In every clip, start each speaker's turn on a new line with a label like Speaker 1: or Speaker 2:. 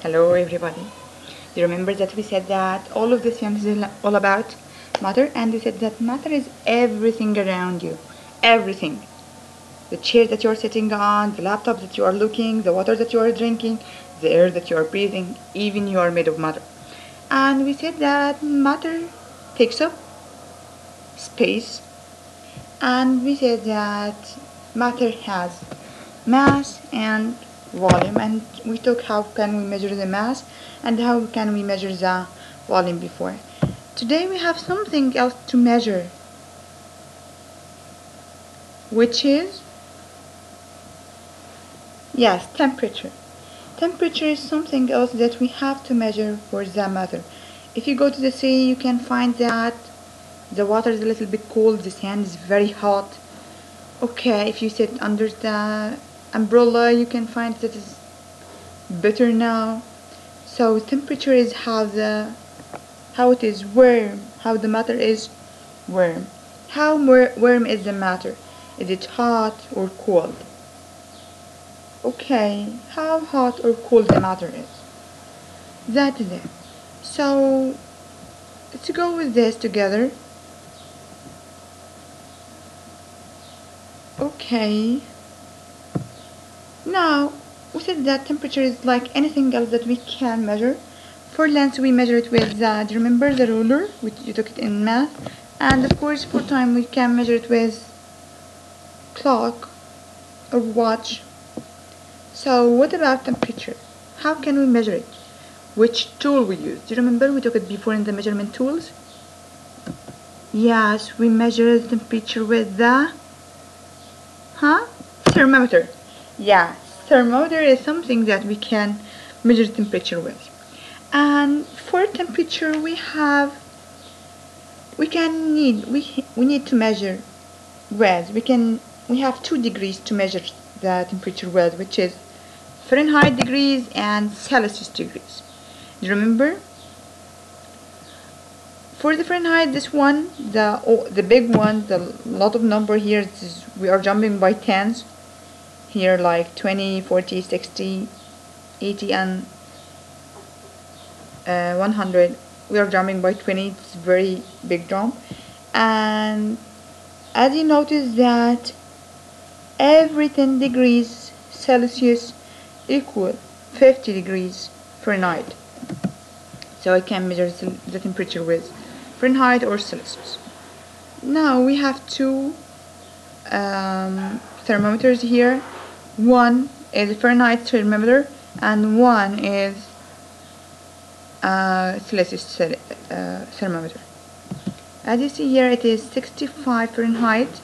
Speaker 1: Hello everybody. You remember that we said that all of this film is all about matter, and we said that matter is everything around you. Everything. The chair that you're sitting on, the laptop that you are looking, the water that you are drinking, the air that you are breathing, even you are made of matter. And we said that matter takes up space, and we said that matter has mass and volume, and we talk how can we measure the mass and how can we measure the volume before. Today we have something else to measure, which is, yes, temperature. Temperature is something else that we have to measure for the matter. If you go to the sea, you can find that the water is a little bit cold, the sand is very hot. Okay, if you sit under the umbrella, you can find that it's better now. So temperature is how it is warm, how the matter is warm. How warm is the matter? Is it hot or cold? Okay, how hot or cold the matter is. That is it. So let's go with this together. Okay. Now, we said that temperature is like anything else that we can measure. For length, we measure it with, do you remember the ruler? You took it in math. And of course, for time, we can measure it with clock or watch. So, what about temperature? How can we measure it? Which tool we use? Do you remember we took it before in the measurement tools? Yes, we measure the temperature with the thermometer. Yeah, thermometer is something that we can measure temperature with. And for temperature we need to measure with. We have 2 degrees to measure the temperature with, which is Fahrenheit degrees and Celsius degrees. Do you remember? For the Fahrenheit, this one, the big one, the lot of number here, we are jumping by tens. Here like 20, 40, 60, 80 and 100. We are jumping by 20. It's very big jump. And as you notice that every 10 degrees Celsius equal 50 degrees Fahrenheit. So I can measure the temperature with Fahrenheit or Celsius. Now we have 2 thermometers here. One is Fahrenheit thermometer and one is Celsius thermometer. As you see here, it is 65 Fahrenheit.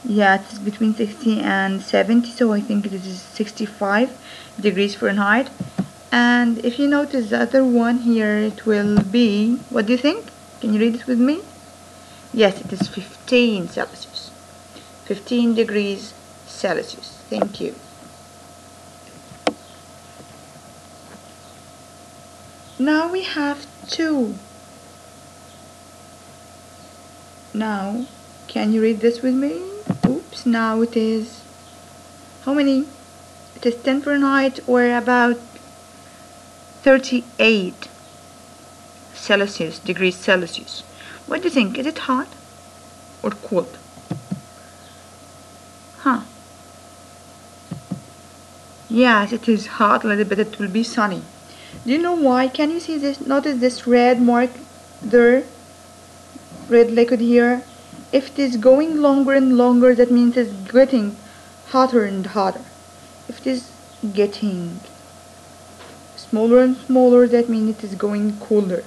Speaker 1: Yeah, it's between 60 and 70, so I think it is 65 degrees Fahrenheit. And if you notice the other one here, it will be, what do you think? Can you read it with me? Yes, it is 15 Celsius. 15 degrees Celsius. Thank you. Now we have 2. Now, can you read this with me? Oops, now it is, how many? It is 10 Fahrenheit or about 38 degrees Celsius. What do you think? Is it hot or cold? Yes, it is hot a little bit. It will be sunny. Do you know why? Can you see this? Notice this red mark there? Red liquid here. If it is going longer and longer, that means it's getting hotter and hotter. If it is getting smaller and smaller, that means it is going colder.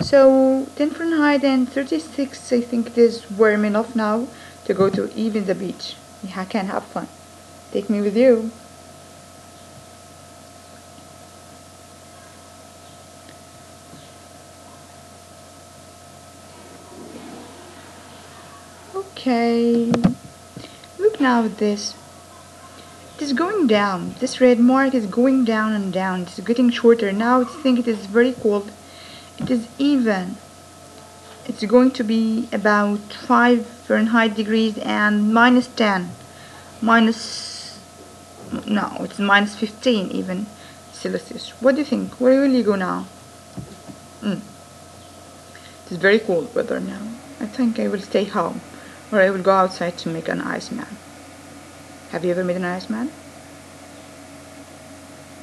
Speaker 1: So 10 Fahrenheit and 36, I think it is warm enough now to go to even the beach. I can have fun. Take me with you. Okay, look now at this. It is going down. This red mark is going down and down. It is getting shorter. Now I think it is very cold. It is even. It's going to be about 5 Fahrenheit degrees and minus 10. No, it's minus 15 even Celsius. What do you think? Where will you go now? It's very cold weather now. I think I will stay home, or I will go outside to make an iceman. Have you ever made an iceman?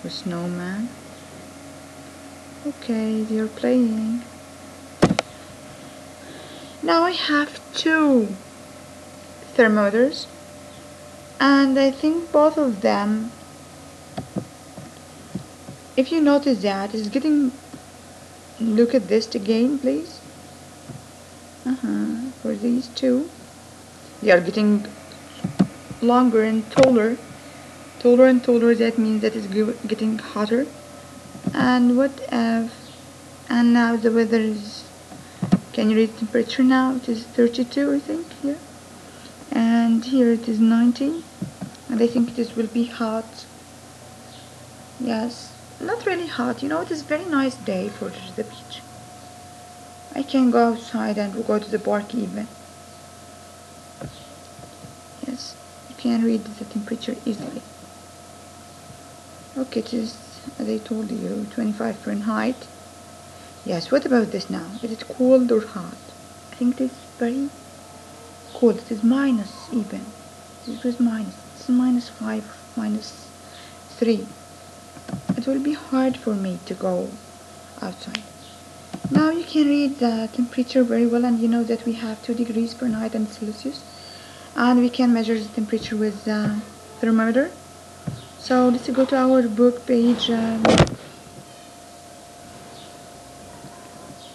Speaker 1: A snowman? Okay, you're playing. Now I have two thermometers, and I think both of them, if you notice that, is getting, look at this again please. For these two, they are getting longer and taller and taller. That means that it's getting hotter. And what if, and now the weather is, can you read the temperature now? It is 32 I think here, and here it is 19, and I think this will be hot. Yes, not really hot, you know, it is a very nice day for the beach. I can go outside and go to the park even. Yes, you can read the temperature easily. Okay, it is, as I told you, 25 Fahrenheit. Yes, what about this now? Is it cold or hot? I think it is very cold. It is minus even. It was minus. It's -5, -3. It will be hard for me to go outside. Now you can read the temperature very well, and you know that we have 2 degrees Fahrenheit and Celsius, and we can measure the temperature with the thermometer. So let's go to our book page.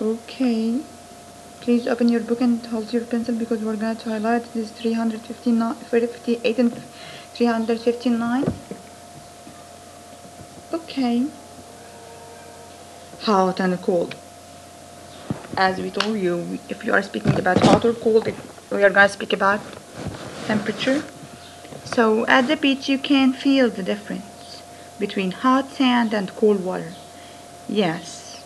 Speaker 1: Okay, please open your book and hold your pencil, because we're going to highlight this 358 and 359. Okay, hot and cold. As we told you, if you are speaking about hot or cold, we are going to speak about temperature. So at the beach you can feel the difference between hot sand and cold water. Yes.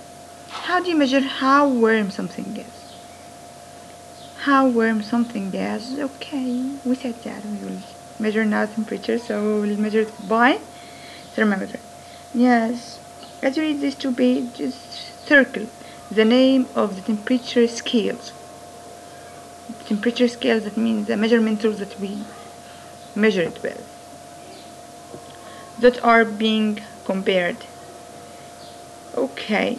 Speaker 1: How do you measure how warm something is? How warm something is? Okay, we said that we will measure now temperature, so we will measure it by thermometer. Yes. As you read these 2 pages, circle the name of the temperature scales. Temperature scales, that means the measurement tools that we measure it with, that are being compared. Okay.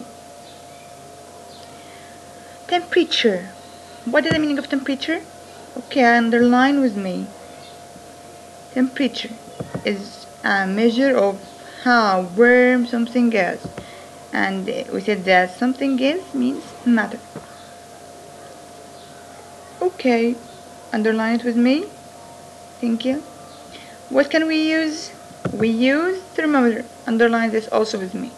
Speaker 1: Temperature. What is the meaning of temperature? Okay, underline with me. Temperature is a measure of how warm something is. And we said that something is means matter. Okay, underline it with me. Thank you. What can we use? We use thermometer. Underline this also with me.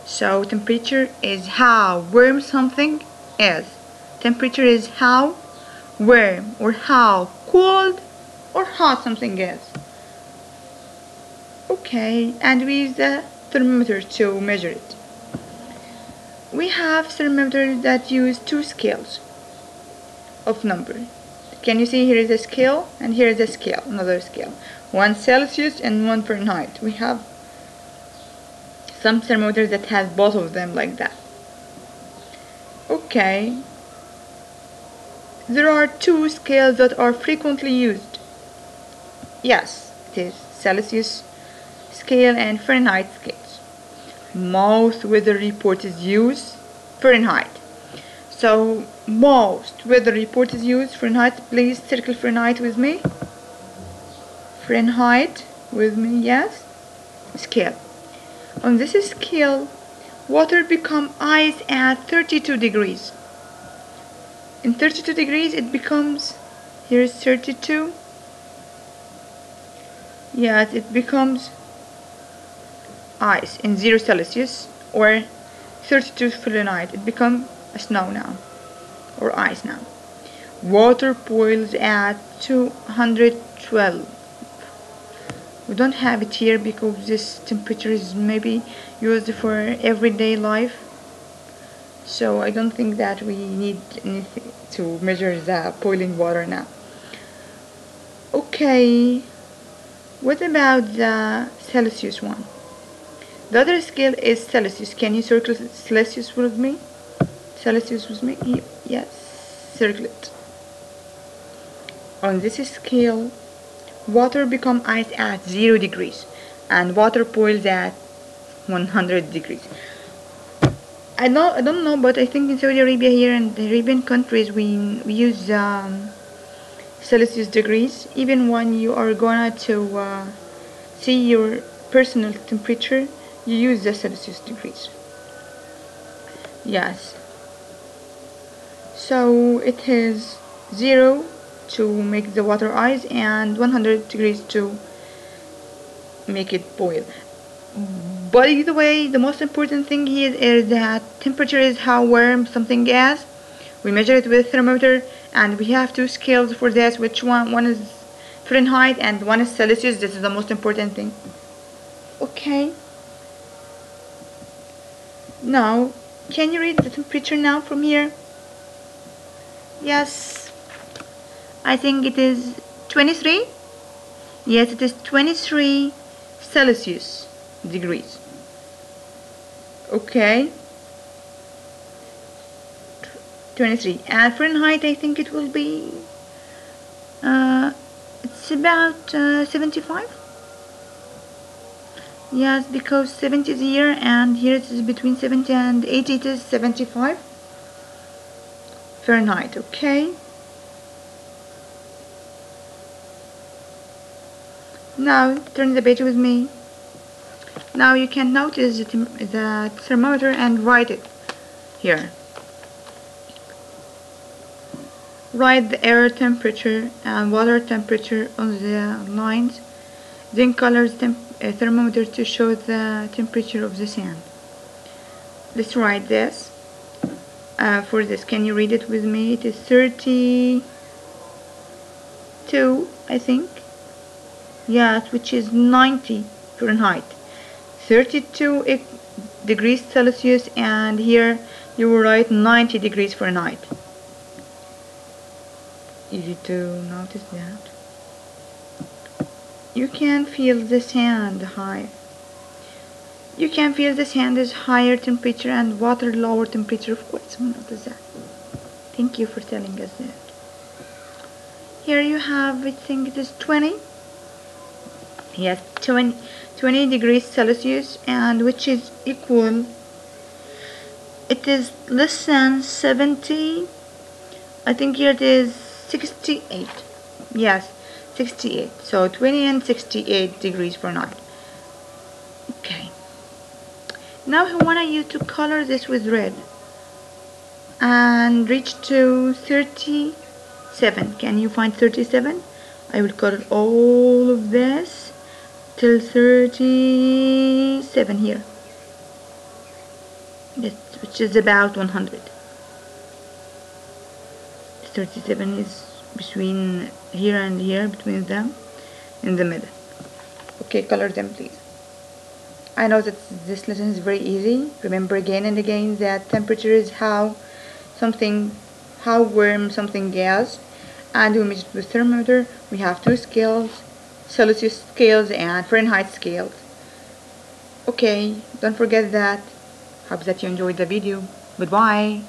Speaker 1: So temperature is how warm something is. Temperature is how warm or how cold or hot something is. Okay, and we use the thermometer to measure it. We have thermometers that use 2 scales of number. Can you see, here is a scale and here is a scale, another scale. 1 Celsius and 1 Fahrenheit. We have some thermometers that has both of them like that. Okay. There are 2 scales that are frequently used. Yes, it is Celsius scale and Fahrenheit scales. Most weather reports use Fahrenheit. So most weather reports use Fahrenheit. Please circle Fahrenheit with me. Fahrenheit with me, yes. Scale. On this scale, water becomes ice at 32 degrees. In 32 degrees it becomes, here is 32. Yes, it becomes ice in 0 Celsius or 32 Fahrenheit. It becomes snow now, or ice now. Water boils at 212. We don't have it here because this temperature is maybe used for everyday life, so I don't think that we need anything to measure the boiling water now. Okay, what about the Celsius one? The other scale is Celsius. Can you circle Celsius with me? Celsius with me? Yes, circle it. On this scale, water becomes ice at 0 degrees and water boils at 100 degrees. I don't know, but I think in Saudi Arabia, here in the Arabian countries, we use Celsius degrees. Even when you are gonna to see your personal temperature, you use the Celsius degrees. Yes. So it is 0 to make the water ice and 100 degrees to make it boil. But either way, the most important thing here is that temperature is how warm something is. We measure it with a thermometer, and we have two scales for this. Which one is Fahrenheit and one is Celsius. This is the most important thing. Okay. Now, can you read the temperature now from here? Yes. I think it is 23. Yes, it is 23 Celsius degrees. Okay. 23. And Fahrenheit, I think it will be it's about 75. Yes, because 70 is here and here it is between 70 and 80. It is 75 Fahrenheit. Okay. Now turn the page with me. Now you can notice the thermometer and write it here. Write the air temperature and water temperature on the lines. Then color the thermometer to show the temperature of the sand. Let's write this. For this, can you read it with me? It is 32, I think. Yes, which is 90 Fahrenheit. 32 degrees Celsius, and here you will write 90 degrees Fahrenheit. Easy to notice that. You can feel the sand high. You can feel the sand is higher temperature and water lower temperature. Of course, we notice that. Thank you for telling us that. Here you have, I think it is 20. Yes, 20 degrees Celsius, and which is equal, it is less than 70. I think here it is 68. Yes, 68. So 20 and 68 degrees Fahrenheit. Okay. Now I want you to color this with red and reach to 37. Can you find 37? I will color all of this till 37 here. Yes, which is about 100. 37 is between here and here, between them, in the middle. Okay, color them please. I know that this lesson is very easy. Remember again and again that temperature is how warm something is, and we measure with thermometer. We have two scales, Celsius scales and Fahrenheit scales. Okay, don't forget that. Hope that you enjoyed the video. Goodbye.